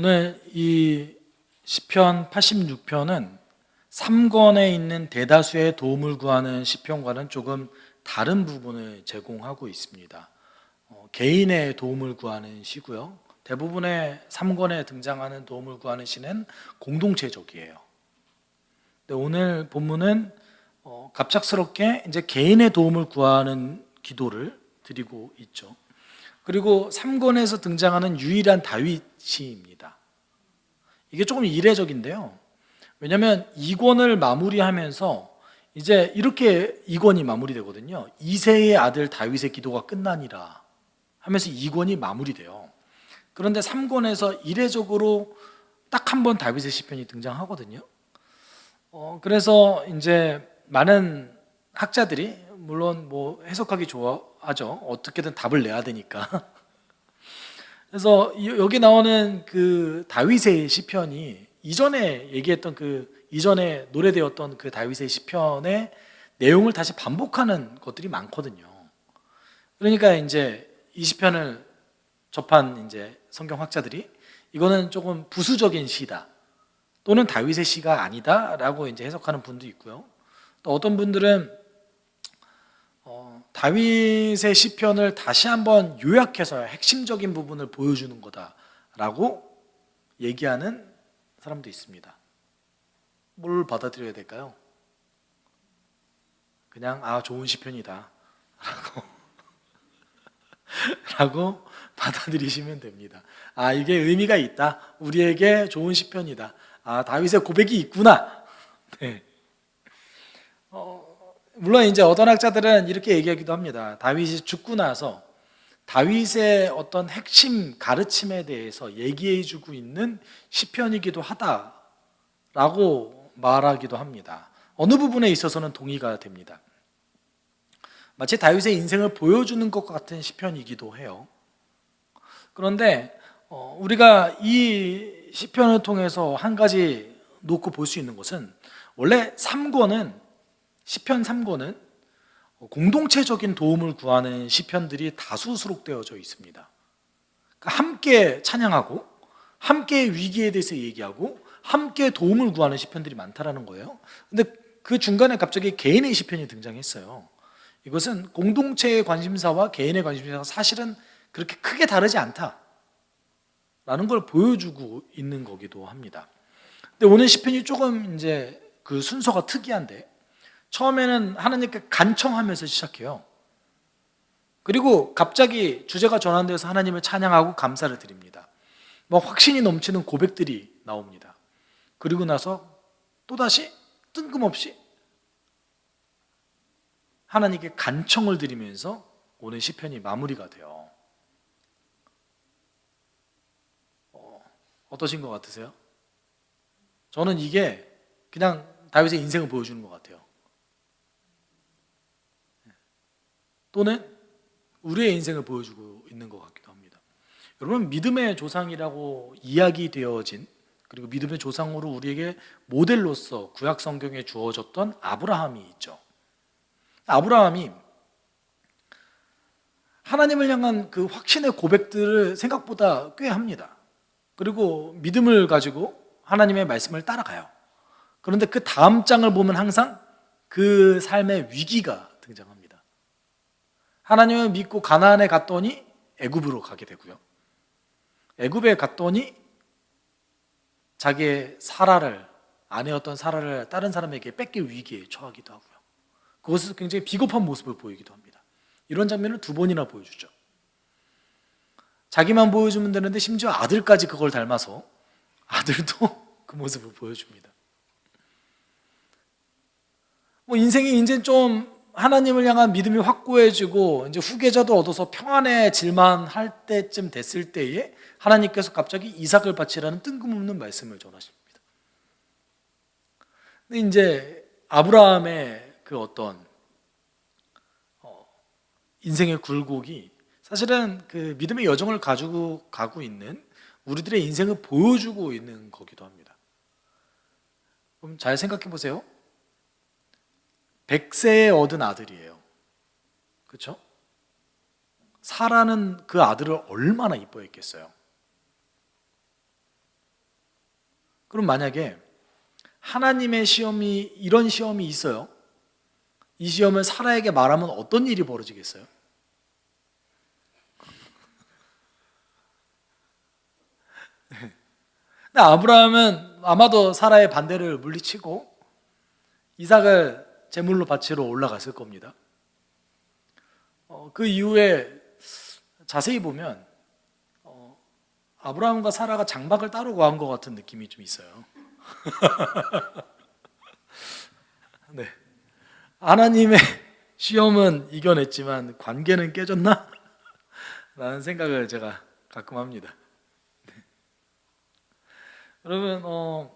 오늘 이 시편 86편은 3권에 있는 대다수의 도움을 구하는 시편과는 조금 다른 부분을 제공하고 있습니다. 개인의 도움을 구하는 시고요. 대부분의 3권에 등장하는 도움을 구하는 시는 공동체적이에요. 근데 오늘 본문은 갑작스럽게 이제 개인의 도움을 구하는 기도를 드리고 있죠. 그리고 3권에서 등장하는 유일한 다윗 시입니다. 이게 조금 이례적인데요. 왜냐하면 2권을 마무리하면서 이제 이렇게 2권이 마무리되거든요. 이새의 아들 다윗의 기도가 끝나니라 하면서 2권이 마무리돼요. 그런데 3권에서 이례적으로 딱 한 번 다윗의 시편이 등장하거든요. 그래서 이제 많은 학자들이 물론 뭐 해석하기 좋아하죠. 어떻게든 답을 내야 되니까. 그래서 여기 나오는 그 다윗의 시편이 이전에 얘기했던 이전에 노래되었던 그 다윗의 시편의 내용을 다시 반복하는 것들이 많거든요. 그러니까 이제 이 시편을 접한 이제 성경 학자들이 이거는 조금 부수적인 시다, 또는 다윗의 시가 아니다라고 이제 해석하는 분도 있고요. 또 어떤 분들은 다윗의 시편을 다시 한번 요약해서 핵심적인 부분을 보여주는 거다라고 얘기하는 사람도 있습니다. 뭘 받아들여야 될까요? 그냥 좋은 시편이다 라고 받아들이시면 됩니다. 이게 의미가 있다, 우리에게 좋은 시편이다, 다윗의 고백이 있구나. 네. 물론 이제 어떤 학자들은 이렇게 얘기하기도 합니다. 다윗이 죽고 나서 다윗의 어떤 핵심 가르침에 대해서 얘기해주고 있는 시편이기도 하다라고 말하기도 합니다. 어느 부분에 있어서는 동의가 됩니다. 마치 다윗의 인생을 보여주는 것 같은 시편이기도 해요. 그런데 우리가 이 시편을 통해서 한 가지 놓고 볼 수 있는 것은, 원래 시편 3권은 공동체적인 도움을 구하는 시편들이 다수 수록되어져 있습니다. 그러니까 함께 찬양하고 함께 위기에 대해서 얘기하고 함께 도움을 구하는 시편들이 많다라는 거예요. 근데 그 중간에 갑자기 개인의 시편이 등장했어요. 이것은 공동체의 관심사와 개인의 관심사가 사실은 그렇게 크게 다르지 않다라는 걸 보여주고 있는 거기도 합니다. 근데 오늘 시편이 조금 이제 그 순서가 특이한데, 처음에는 하나님께 간청하면서 시작해요. 그리고 갑자기 주제가 전환되어서 하나님을 찬양하고 감사를 드립니다. 확신이 넘치는 고백들이 나옵니다. 그리고 나서 또다시 뜬금없이 하나님께 간청을 드리면서 오늘 시편이 마무리가 돼요. 어떠신 것 같으세요? 저는 이게 그냥 다윗의 인생을 보여주는 것 같아요. 또는 우리의 인생을 보여주고 있는 것 같기도 합니다. 여러분, 믿음의 조상이라고 이야기되어진, 그리고 믿음의 조상으로 우리에게 모델로서 구약 성경에 주어졌던 아브라함이 있죠. 아브라함이 하나님을 향한 그 확신의 고백들을 생각보다 꽤 합니다. 그리고 믿음을 가지고 하나님의 말씀을 따라가요. 그런데 그 다음 장을 보면 항상 그 삶의 위기가 등장합니다. 하나님을 믿고 가나안에 갔더니 애굽으로 가게 되고요. 애굽에 갔더니 자기의 아내였던 사라를 다른 사람에게 뺏길 위기에 처하기도 하고요. 그것에서 굉장히 비겁한 모습을 보이기도 합니다. 이런 장면을 2번이나 보여주죠. 자기만 보여주면 되는데 심지어 아들까지 그걸 닮아서 아들도 그 모습을 보여줍니다. 인생이 이제 좀 하나님을 향한 믿음이 확고해지고 이제 후계자도 얻어서 평안해질만 할 때쯤 됐을 때에 하나님께서 갑자기 이삭을 바치라는 뜬금없는 말씀을 전하십니다. 근데 이제 아브라함의 그 어떤 인생의 굴곡이 사실은 그 믿음의 여정을 가지고 가고 있는 우리들의 인생을 보여주고 있는 거기도 합니다. 그럼 잘 생각해 보세요. 100세에 얻은 아들이에요. 그렇죠? 사라는 그 아들을 얼마나 이뻐했겠어요. 그럼 만약에 하나님의 시험이, 이런 시험이 있어요. 이 시험을 사라에게 말하면 어떤 일이 벌어지겠어요? 근데 아브라함은 아마도 사라의 반대를 물리치고 이삭을 제물로 바치러 올라갔을 겁니다. 그 이후에 자세히 보면 아브라함과 사라가 장박을 따로 구한 것 같은 느낌이 좀 있어요. 네. 하나님의 시험은 이겨냈지만 관계는 깨졌나? 라는 생각을 제가 가끔 합니다. 네. 여러분,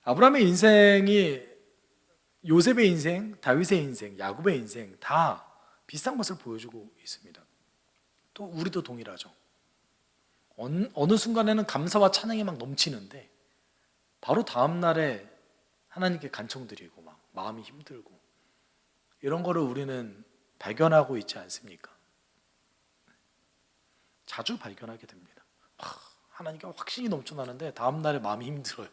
아브라함의 인생이 요셉의 인생, 다윗의 인생, 야곱의 인생 다 비슷한 것을 보여주고 있습니다. 또 우리도 동일하죠. 어느 순간에는 감사와 찬양이 막 넘치는데 바로 다음 날에 하나님께 간청드리고 막 마음이 힘들고 이런 거를 우리는 발견하고 있지 않습니까? 자주 발견하게 됩니다. 하나님께 확신이 넘쳐나는데 다음 날에 마음이 힘들어요.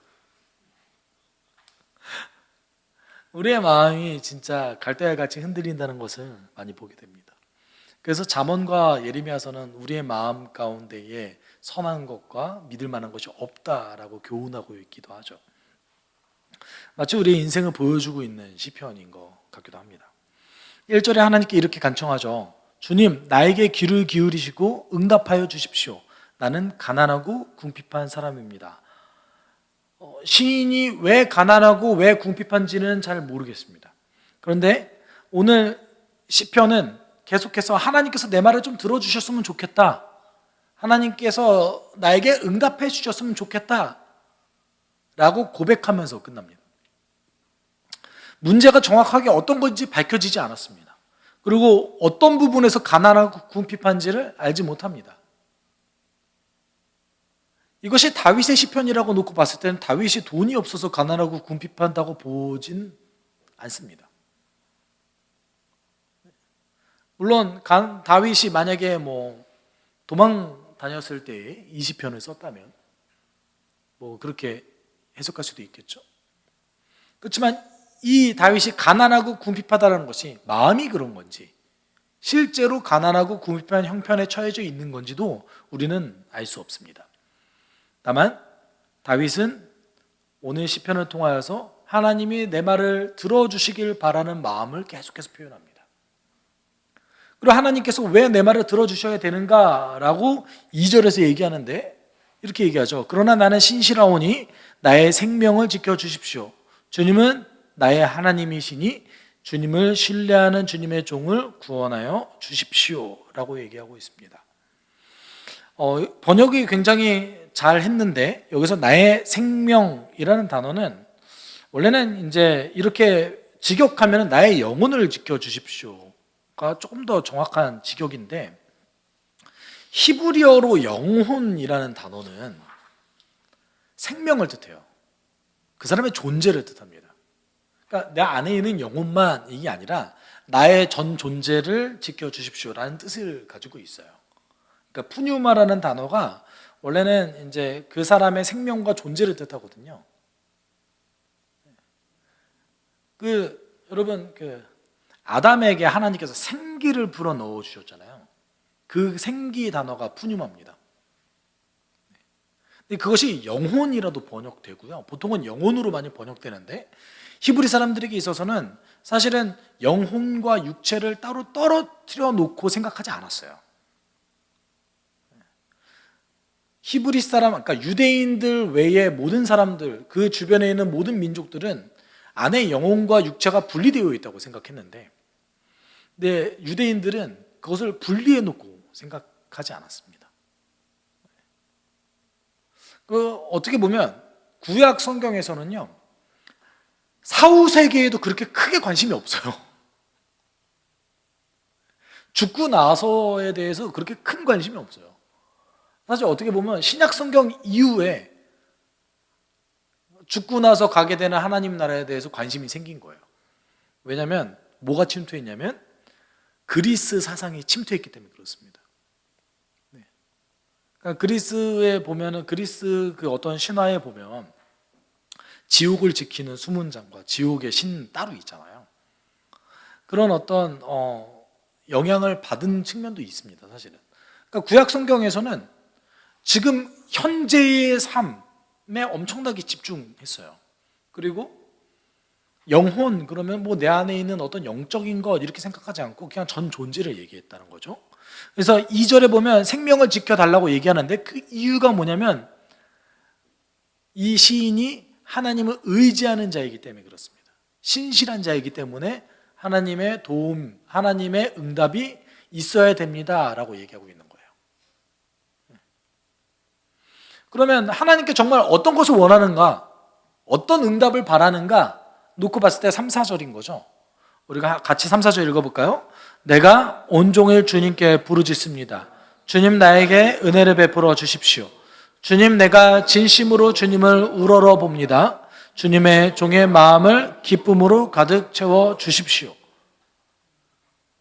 우리의 마음이 진짜 갈대아같이 흔들린다는 것을 많이 보게 됩니다. 그래서 잠언과 예레미야서는 우리의 마음 가운데에 선한 것과 믿을 만한 것이 없다라고 교훈하고 있기도 하죠. 마치 우리의 인생을 보여주고 있는 시편인 것 같기도 합니다. 1절에 하나님께 이렇게 간청하죠. 주님, 나에게 귀를 기울이시고 응답하여 주십시오. 나는 가난하고 궁핍한 사람입니다. 시인이 왜 가난하고 왜 궁핍한지는 잘 모르겠습니다. 그런데 오늘 시편은 계속해서 하나님께서 내 말을 좀 들어주셨으면 좋겠다, 하나님께서 나에게 응답해 주셨으면 좋겠다 라고 고백하면서 끝납니다. 문제가 정확하게 어떤 건지 밝혀지지 않았습니다. 그리고 어떤 부분에서 가난하고 궁핍한지를 알지 못합니다. 이것이 다윗의 시편이라고 놓고 봤을 때는 다윗이 돈이 없어서 가난하고 궁핍한다고 보진 않습니다. 물론 다윗이 만약에 도망 다녔을 때 이 시편을 썼다면 그렇게 해석할 수도 있겠죠. 그렇지만 이 다윗이 가난하고 궁핍하다는 것이 마음이 그런 건지 실제로 가난하고 궁핍한 형편에 처해져 있는 건지도 우리는 알 수 없습니다. 다만 다윗은 오늘 시편을 통하여서 하나님이 내 말을 들어주시길 바라는 마음을 계속해서 표현합니다. 그리고 하나님께서 왜 내 말을 들어주셔야 되는가라고 2절에서 얘기하는데 이렇게 얘기하죠. 그러나 나는 신실하오니 나의 생명을 지켜주십시오. 주님은 나의 하나님이시니 주님을 신뢰하는 주님의 종을 구원하여 주십시오 라고 얘기하고 있습니다. 번역이 굉장히 잘 했는데 여기서 나의 생명이라는 단어는 원래는 이제 이렇게 직역하면 나의 영혼을 지켜주십시오가 조금 더 정확한 직역인데, 히브리어로 영혼이라는 단어는 생명을 뜻해요. 그 사람의 존재를 뜻합니다. 그러니까 내 안에 있는 영혼만 이게 아니라 나의 전 존재를 지켜주십시오라는 뜻을 가지고 있어요. 그러니까 푸뉴마라는 단어가 원래는 이제 그 사람의 생명과 존재를 뜻하거든요. 여러분 아담에게 하나님께서 생기를 불어 넣어 주셨잖아요. 그 생기 단어가 푸뉴마입니다. 근데 그것이 영혼이라도 번역되고요. 보통은 영혼으로 많이 번역되는데 히브리 사람들에게 있어서는 사실은 영혼과 육체를 따로 떨어뜨려 놓고 생각하지 않았어요. 히브리 사람, 그러니까 유대인들 외에 모든 사람들, 그 주변에 있는 모든 민족들은 안에 영혼과 육체가 분리되어 있다고 생각했는데, 근데 유대인들은 그것을 분리해 놓고 생각하지 않았습니다. 어떻게 보면 구약 성경에서는요, 사후 세계에도 그렇게 크게 관심이 없어요. 죽고 나서에 대해서 그렇게 큰 관심이 없어요. 사실 어떻게 보면 신약 성경 이후에 죽고 나서 가게 되는 하나님 나라에 대해서 관심이 생긴 거예요. 왜냐하면 뭐가 침투했냐면 그리스 사상이 침투했기 때문에 그렇습니다. 그러니까 그리스에 보면은 그리스 그 어떤 신화에 보면 지옥을 지키는 수문장과 지옥의 신 따로 있잖아요. 그런 어떤 영향을 받은 측면도 있습니다, 사실은. 그러니까 구약 성경에서는 지금 현재의 삶에 엄청나게 집중했어요. 그리고 영혼, 그러면 뭐 내 안에 있는 어떤 영적인 것 이렇게 생각하지 않고 그냥 전 존재를 얘기했다는 거죠. 그래서 2절에 보면 생명을 지켜달라고 얘기하는데 그 이유가 뭐냐면 이 시인이 하나님을 의지하는 자이기 때문에 그렇습니다. 신실한 자이기 때문에 하나님의 도움, 하나님의 응답이 있어야 됩니다 라고 얘기하고 있는 거예요. 그러면 하나님께 정말 어떤 것을 원하는가, 어떤 응답을 바라는가 놓고 봤을 때 3, 4절인 거죠. 우리가 같이 3, 4절 읽어볼까요? 내가 온종일 주님께 부르짖습니다. 주님 나에게 은혜를 베풀어 주십시오. 주님 내가 진심으로 주님을 우러러 봅니다. 주님의 종의 마음을 기쁨으로 가득 채워 주십시오.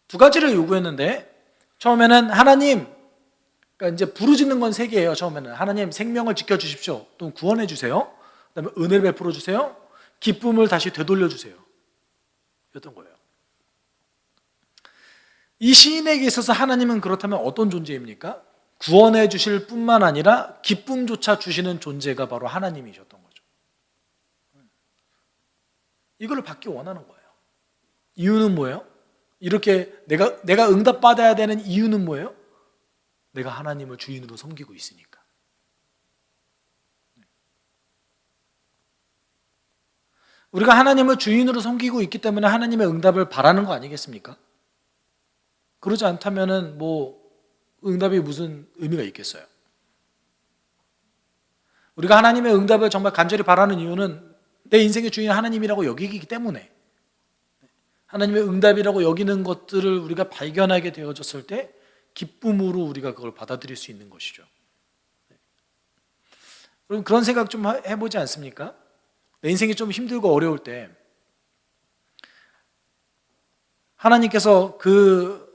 두 가지를 요구했는데 처음에는 하나님, 그러니까 이제 부르짖는 건 세 개예요. 처음에는 하나님 생명을 지켜주십시오. 또 구원해 주세요. 그다음에 은혜를 베풀어 주세요. 기쁨을 다시 되돌려 주세요. 였던 거예요. 이 시인에게 있어서 하나님은 그렇다면 어떤 존재입니까? 구원해 주실 뿐만 아니라 기쁨조차 주시는 존재가 바로 하나님이셨던 거죠. 이걸 받기 원하는 거예요. 이유는 뭐예요? 이렇게 내가 응답받아야 되는 이유는 뭐예요? 내가 하나님을 주인으로 섬기고 있으니까. 우리가 하나님을 주인으로 섬기고 있기 때문에 하나님의 응답을 바라는 거 아니겠습니까? 그러지 않다면은 뭐 응답이 무슨 의미가 있겠어요? 우리가 하나님의 응답을 정말 간절히 바라는 이유는 내 인생의 주인 하나님이라고 여기기 때문에, 하나님의 응답이라고 여기는 것들을 우리가 발견하게 되어졌을 때 기쁨으로 우리가 그걸 받아들일 수 있는 것이죠. 그럼 그런 생각 좀 해보지 않습니까? 내 인생이 좀 힘들고 어려울 때 하나님께서 그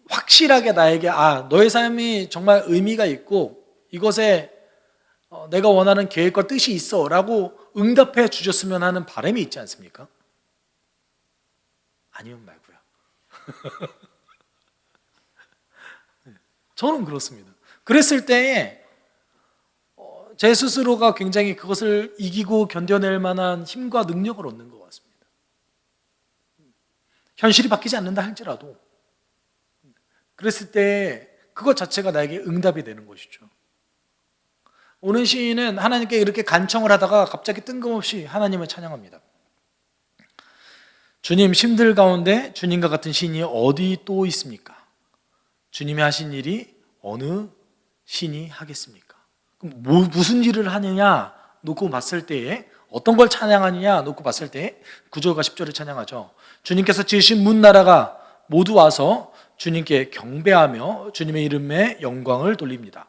확실하게 나에게 너의 삶이 정말 의미가 있고 이것에 내가 원하는 계획과 뜻이 있어 라고 응답해 주셨으면 하는 바람이 있지 않습니까? 아니면 말고요. 저는 그렇습니다. 그랬을 때에 제 스스로가 굉장히 그것을 이기고 견뎌낼 만한 힘과 능력을 얻는 것 같습니다. 현실이 바뀌지 않는다 할지라도 그랬을 때 그것 자체가 나에게 응답이 되는 것이죠. 오늘 시인은 하나님께 이렇게 간청을 하다가 갑자기 뜬금없이 하나님을 찬양합니다. 주님, 힘들 가운데 주님과 같은 신이 어디 또 있습니까? 주님이 하신 일이 어느 신이 하겠습니까? 그럼 무슨 일을 하느냐 놓고 봤을 때에, 어떤 걸 찬양하느냐 놓고 봤을 때 9절과 10절을 찬양하죠. 주님께서 지으신 문나라가 모두 와서 주님께 경배하며 주님의 이름에 영광을 돌립니다.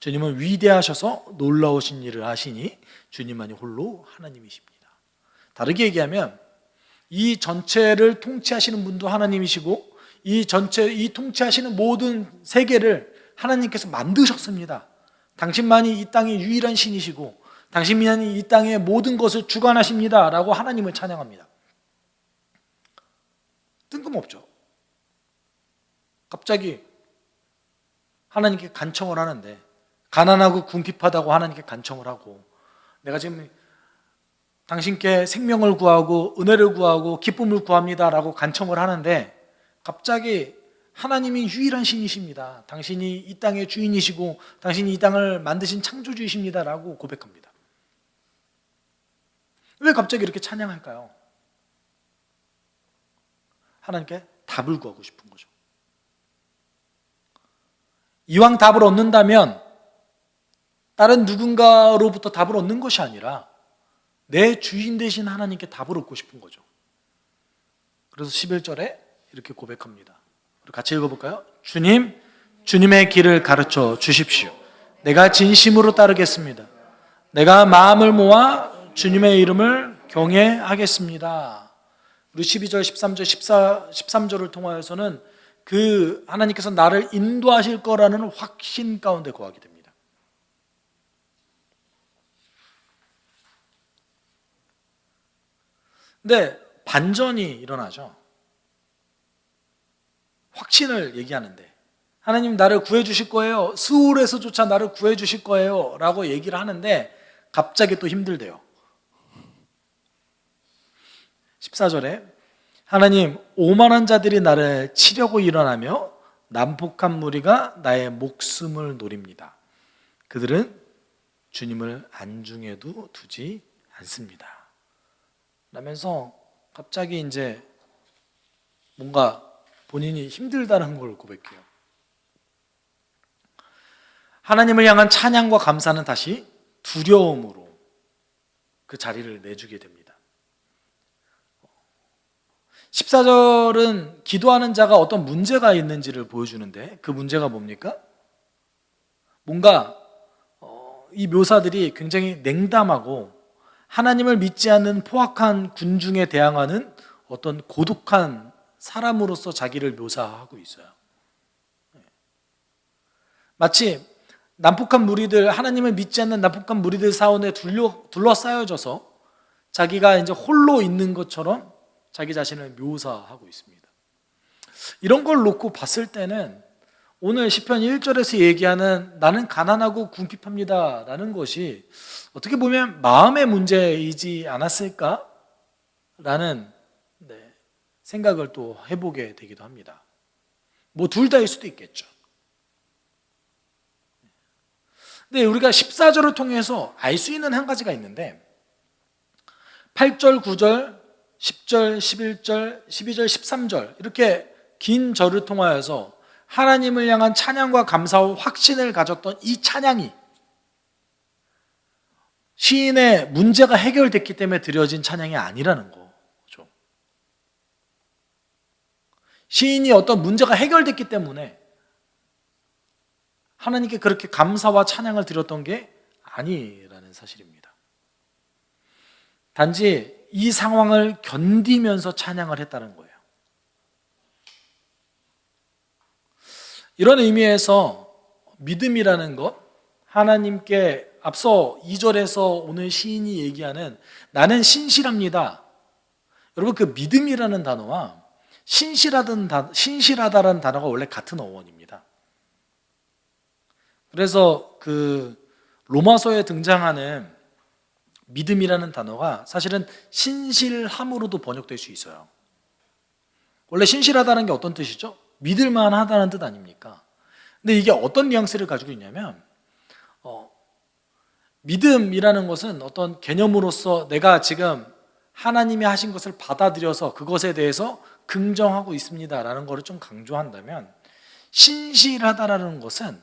주님은 위대하셔서 놀라우신 일을 하시니 주님만이 홀로 하나님이십니다. 다르게 얘기하면 이 전체를 통치하시는 분도 하나님이시고 이 통치하시는 모든 세계를 하나님께서 만드셨습니다. 당신만이 이 땅의 유일한 신이시고 당신만이 이 땅의 모든 것을 주관하십니다 라고 하나님을 찬양합니다. 뜬금없죠. 갑자기 하나님께 간청을 하는데, 가난하고 궁핍하다고 하나님께 간청을 하고, 내가 지금 당신께 생명을 구하고 은혜를 구하고 기쁨을 구합니다 라고 간청을 하는데 갑자기 하나님이 유일한 신이십니다. 당신이 이 땅의 주인이시고 당신이 이 땅을 만드신 창조주이십니다 라고 고백합니다. 왜 갑자기 이렇게 찬양할까요? 하나님께 답을 구하고 싶은 거죠. 이왕 답을 얻는다면 다른 누군가로부터 답을 얻는 것이 아니라 내 주인 되신 하나님께 답을 얻고 싶은 거죠. 그래서 11절에 이렇게 고백합니다. 우리 같이 읽어볼까요? 주님, 주님의 길을 가르쳐 주십시오. 내가 진심으로 따르겠습니다. 내가 마음을 모아 주님의 이름을 경외하겠습니다. 우리 12절, 13절, 13절을 통하여서는 그 하나님께서 나를 인도하실 거라는 확신 가운데 거하게 됩니다. 근데 반전이 일어나죠. 확신을 얘기하는데 하나님 나를 구해 주실 거예요. 스울에서조차 나를 구해 주실 거예요 라고 얘기를 하는데 갑자기 또 힘들대요. 14절에 하나님 오만한 자들이 나를 치려고 일어나며 난폭한 무리가 나의 목숨을 노립니다. 그들은 주님을 안중에도 두지 않습니다. 라면서 갑자기 이제 뭔가 본인이 힘들다는 걸 고백해요. 하나님을 향한 찬양과 감사는 다시 두려움으로 그 자리를 내주게 됩니다. 14절은 기도하는 자가 어떤 문제가 있는지를 보여주는데 그 문제가 뭡니까? 뭔가 이 묘사들이 굉장히 냉담하고 하나님을 믿지 않는 포악한 군중에 대항하는 어떤 고독한 사람으로서 자기를 묘사하고 있어요. 마치 난폭한 무리들, 하나님을 믿지 않는 난폭한 무리들 사원에 둘러싸여져서 자기가 이제 홀로 있는 것처럼 자기 자신을 묘사하고 있습니다. 이런 걸 놓고 봤을 때는 오늘 시편 1절에서 얘기하는 나는 가난하고 궁핍합니다 라는 것이 어떻게 보면 마음의 문제이지 않았을까? 라는 생각을 또 해보게 되기도 합니다. 뭐 둘 다일 수도 있겠죠. 근데 우리가 14절을 통해서 알 수 있는 한 가지가 있는데 8절, 9절, 10절, 11절, 12절, 13절 이렇게 긴 절을 통하여서 하나님을 향한 찬양과 감사와 확신을 가졌던 이 찬양이 시인의 문제가 해결됐기 때문에 드려진 찬양이 아니라는 거죠. 시인이 어떤 문제가 해결됐기 때문에 하나님께 그렇게 감사와 찬양을 드렸던 게 아니라는 사실입니다. 단지 이 상황을 견디면서 찬양을 했다는 거예요. 이런 의미에서 믿음이라는 것, 하나님께 앞서 2절에서 오늘 시인이 얘기하는 나는 신실합니다. 여러분 그 믿음이라는 단어와 신실하다라는 단어가 원래 같은 어원입니다. 그래서 그 로마서에 등장하는 믿음이라는 단어가 사실은 신실함으로도 번역될 수 있어요. 원래 신실하다는 게 어떤 뜻이죠? 믿을만 하다는 뜻 아닙니까? 근데 이게 어떤 뉘앙스를 가지고 있냐면 믿음이라는 것은 어떤 개념으로서 내가 지금 하나님이 하신 것을 받아들여서 그것에 대해서 긍정하고 있습니다 라는 것을 좀 강조한다면 신실하다라는 것은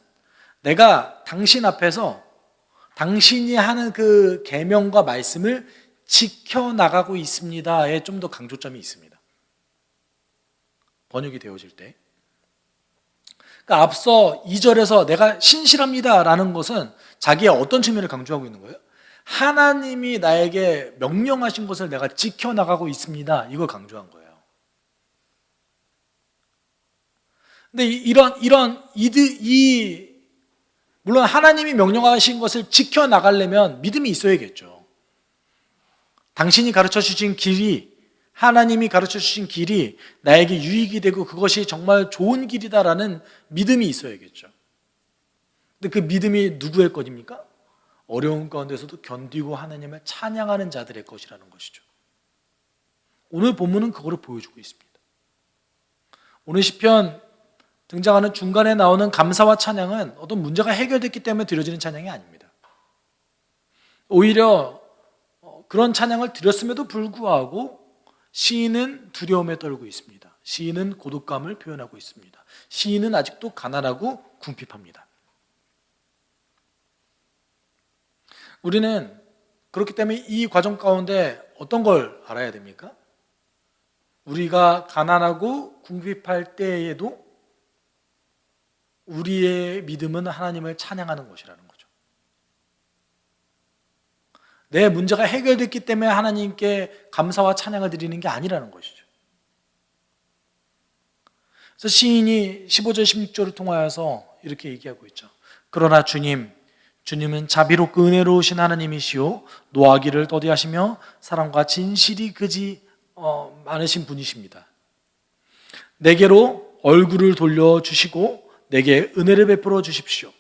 내가 당신 앞에서 당신이 하는 그 계명과 말씀을 지켜나가고 있습니다에 좀 더 강조점이 있습니다. 번역이 되어질 때. 그러니까 앞서 2절에서 내가 신실합니다 라는 것은 자기의 어떤 측면을 강조하고 있는 거예요? 하나님이 나에게 명령하신 것을 내가 지켜나가고 있습니다 이걸 강조한 거예요. 근데 물론 하나님이 명령하신 것을 지켜나가려면 믿음이 있어야겠죠. 당신이 가르쳐 주신 길이, 하나님이 가르쳐 주신 길이 나에게 유익이 되고 그것이 정말 좋은 길이다라는 믿음이 있어야겠죠. 근데 그 믿음이 누구의 것입니까? 어려운 가운데서도 견디고 하나님을 찬양하는 자들의 것이라는 것이죠. 오늘 본문은 그거를 보여주고 있습니다. 오늘 시편 등장하는 중간에 나오는 감사와 찬양은 어떤 문제가 해결됐기 때문에 드려지는 찬양이 아닙니다. 오히려 그런 찬양을 드렸음에도 불구하고 시인은 두려움에 떨고 있습니다. 시인은 고독감을 표현하고 있습니다. 시인은 아직도 가난하고 궁핍합니다. 우리는 그렇기 때문에 이 과정 가운데 어떤 걸 알아야 됩니까? 우리가 가난하고 궁핍할 때에도 우리의 믿음은 하나님을 찬양하는 것이라는 거죠. 내 문제가 해결됐기 때문에 하나님께 감사와 찬양을 드리는 게 아니라는 것이죠. 그래서 시인이 15절 16절을 통하여서 이렇게 얘기하고 있죠. 그러나 주님은 자비롭고 은혜로우신 하나님이시요 노하기를 더디하시며 사랑과 진실이 그지 많으신 분이십니다. 내게로 얼굴을 돌려주시고 내게 은혜를 베풀어 주십시오.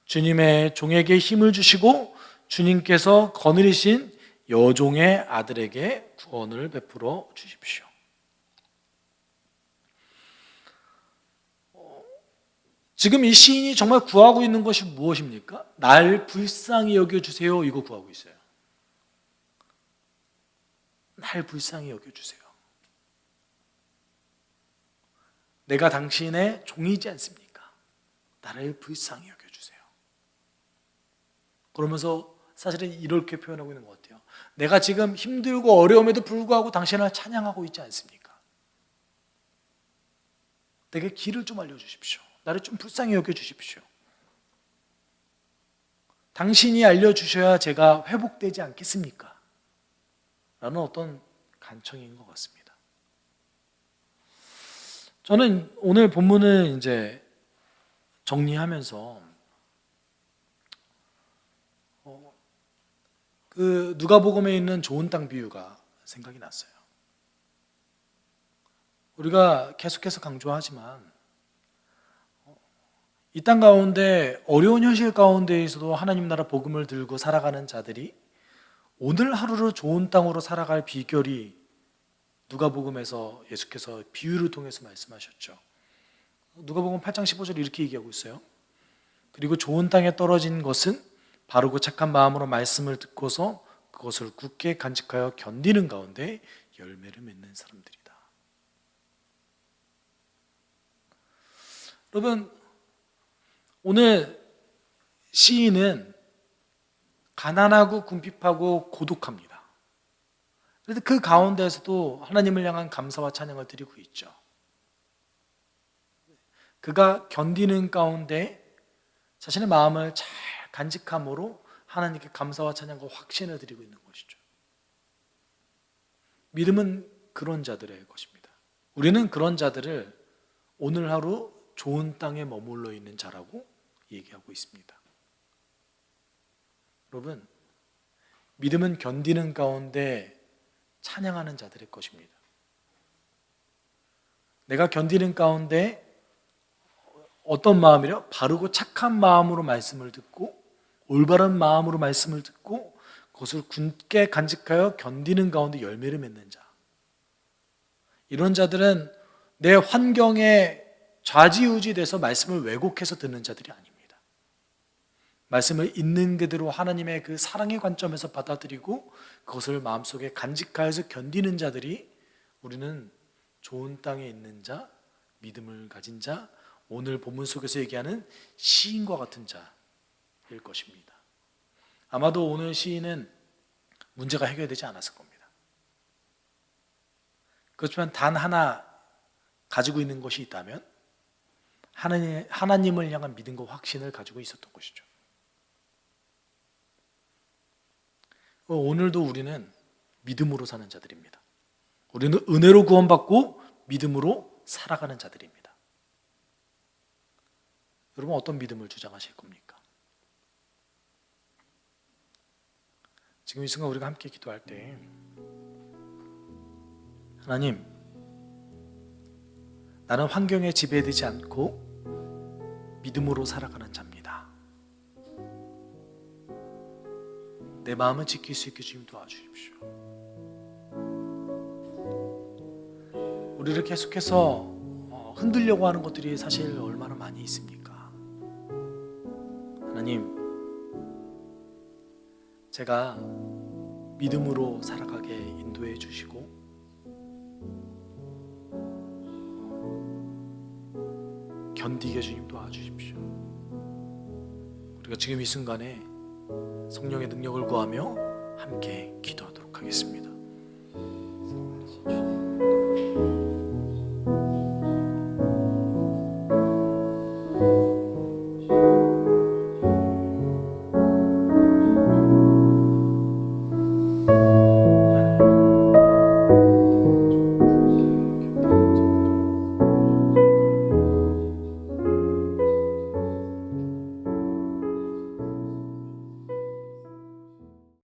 주님의 종에게 힘을 주시고 주님께서 거느리신 여종의 아들에게 구원을 베풀어 주십시오. 지금 이 시인이 정말 구하고 있는 것이 무엇입니까? 날 불쌍히 여겨주세요. 이거 구하고 있어요. 날 불쌍히 여겨주세요. 내가 당신의 종이지 않습니까? 나를 불쌍히 여겨주세요. 그러면서 사실은 이렇게 표현하고 있는 것 같아요. 내가 지금 힘들고 어려움에도 불구하고 당신을 찬양하고 있지 않습니까? 내게 길을 좀 알려주십시오. 나를 좀 불쌍히 여겨주십시오. 당신이 알려주셔야 제가 회복되지 않겠습니까? 라는 어떤 간청인 것 같습니다. 저는 오늘 본문을 이제 정리하면서 그 누가복음에 있는 좋은 땅 비유가 생각이 났어요. 우리가 계속해서 강조하지만 이 땅 가운데 어려운 현실 가운데에서도 하나님 나라 복음을 들고 살아가는 자들이 오늘 하루를 좋은 땅으로 살아갈 비결이 누가복음에서 예수께서 비유를 통해서 말씀하셨죠. 누가복음 8장 15절 이렇게 얘기하고 있어요. 그리고 좋은 땅에 떨어진 것은 바르고 착한 마음으로 말씀을 듣고서 그것을 굳게 간직하여 견디는 가운데 열매를 맺는 사람들이다. 여러분, 오늘 시인은 가난하고 궁핍하고 고독합니다. 그런데 그 가운데에서도 하나님을 향한 감사와 찬양을 드리고 있죠. 그가 견디는 가운데 자신의 마음을 잘 간직함으로 하나님께 감사와 찬양과 확신을 드리고 있는 것이죠. 믿음은 그런 자들의 것입니다. 우리는 그런 자들을 오늘 하루 좋은 땅에 머물러 있는 자라고 얘기하고 있습니다. 여러분, 믿음은 견디는 가운데 찬양하는 자들의 것입니다. 내가 견디는 가운데 어떤 마음이요? 바르고 착한 마음으로 말씀을 듣고 올바른 마음으로 말씀을 듣고 그것을 굳게 간직하여 견디는 가운데 열매를 맺는 자. 이런 자들은 내 환경에 좌지우지돼서 말씀을 왜곡해서 듣는 자들이 아닙니다. 말씀을 있는 그대로 하나님의 그 사랑의 관점에서 받아들이고 그것을 마음속에 간직하여서 견디는 자들이 우리는 좋은 땅에 있는 자, 믿음을 가진 자, 오늘 본문 속에서 얘기하는 시인과 같은 자일 것입니다. 아마도 오늘 시인은 문제가 해결되지 않았을 겁니다. 그렇지만 단 하나 가지고 있는 것이 있다면 하나님을 향한 믿음과 확신을 가지고 있었던 것이죠. 오늘도 우리는 믿음으로 사는 자들입니다. 우리는 은혜로 구원받고 믿음으로 살아가는 자들입니다. 여러분, 어떤 믿음을 주장하실 겁니까? 지금 이 순간 우리가 함께 기도할 때 하나님, 나는 환경에 지배되지 않고 믿음으로 살아가는 자입니다. 내 마음을 지킬 수 있게 주님 도와주십시오. 우리를 계속해서 흔들려고 하는 것들이 사실 얼마나 많이 있습니까? 하나님, 제가 믿음으로 살아가게 인도해 주시고 견디게 주님 도와주십시오. 우리가 지금 이 순간에 성령의 능력을 구하며 함께 기도하도록 하겠습니다.